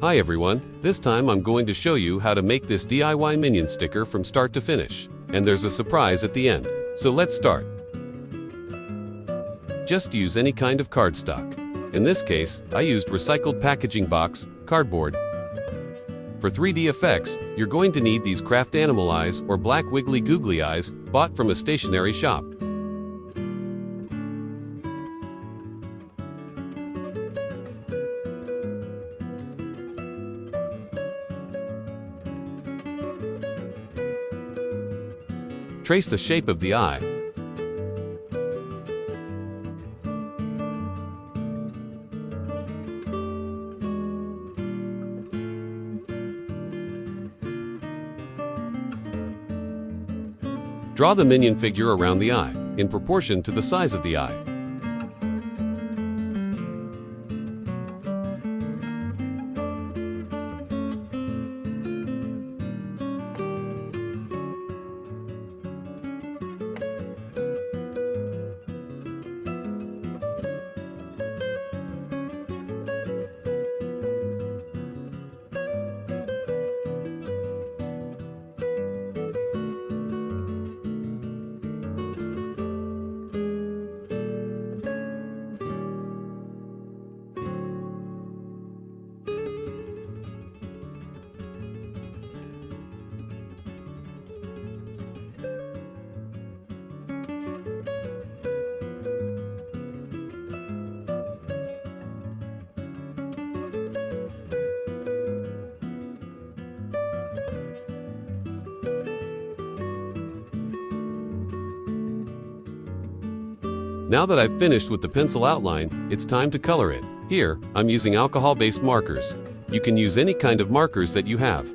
Hi everyone, this time I'm going to show you how to make this DIY Minion sticker from start to finish. And there's a surprise at the end. So let's start. Just use any kind of cardstock. In this case, I used recycled packaging box, cardboard. For 3D effects, you're going to need these craft animal eyes or black wiggly googly eyes bought from a stationery shop. Trace the shape of the eye. Draw the minion figure around the eye, in proportion to the size of the eye. Now that I've finished with the pencil outline, it's time to color it. Here, I'm using alcohol-based markers. You can use any kind of markers that you have.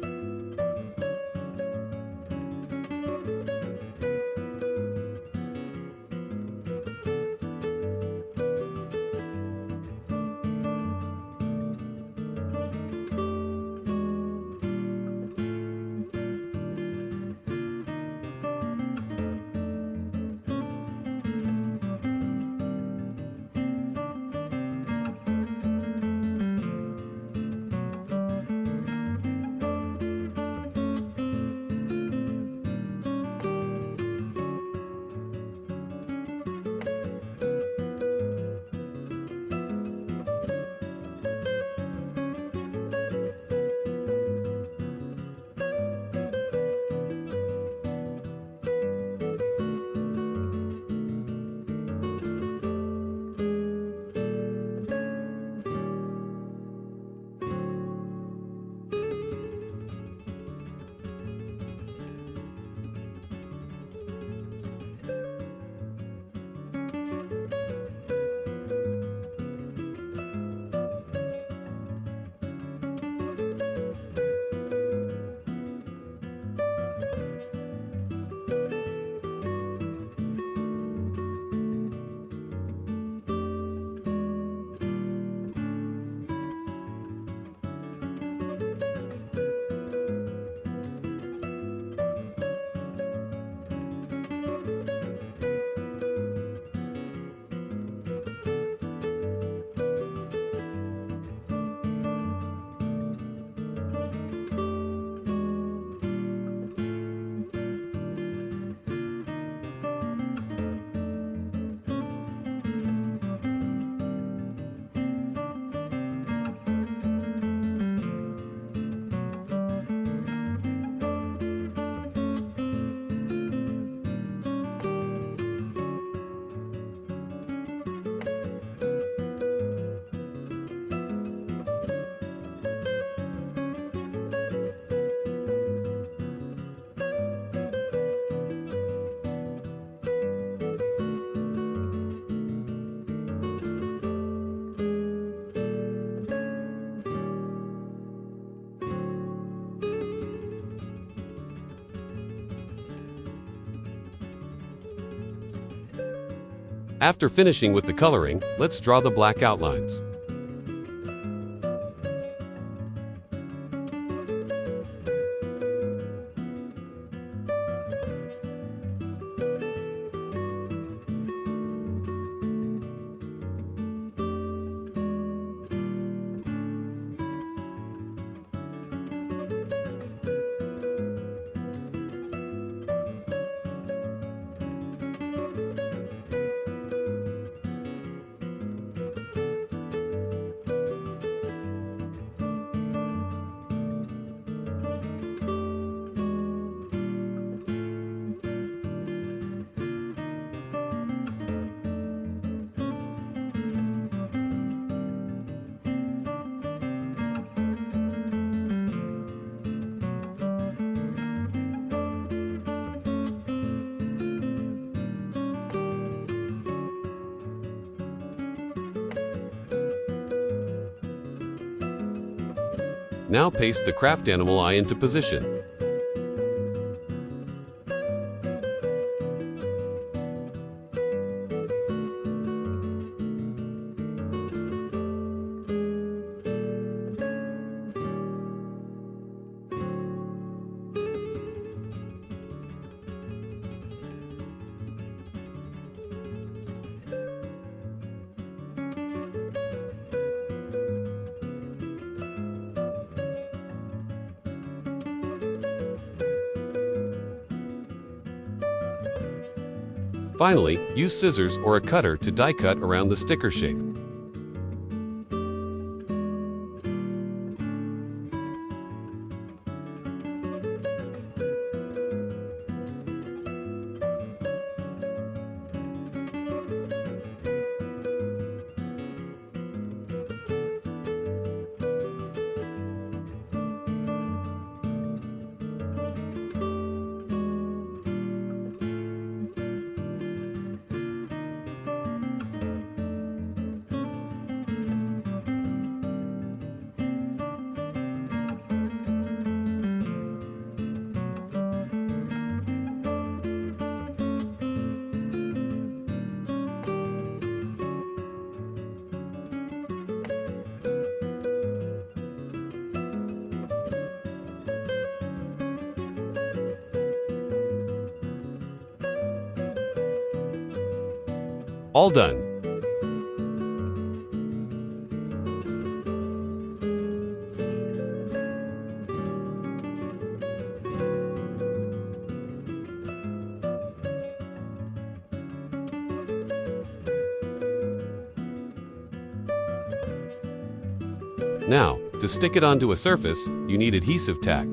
After finishing with the coloring, let's draw the black outlines. Now paste the craft animal eye into position. Finally, use scissors or a cutter to die cut around the sticker shape. All done. Now, to stick it onto a surface, you need adhesive tack.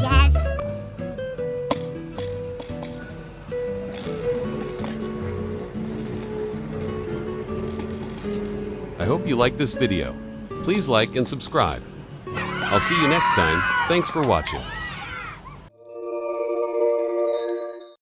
Yes. I hope you liked this video. Please like and subscribe. I'll see you next time. Thanks for watching.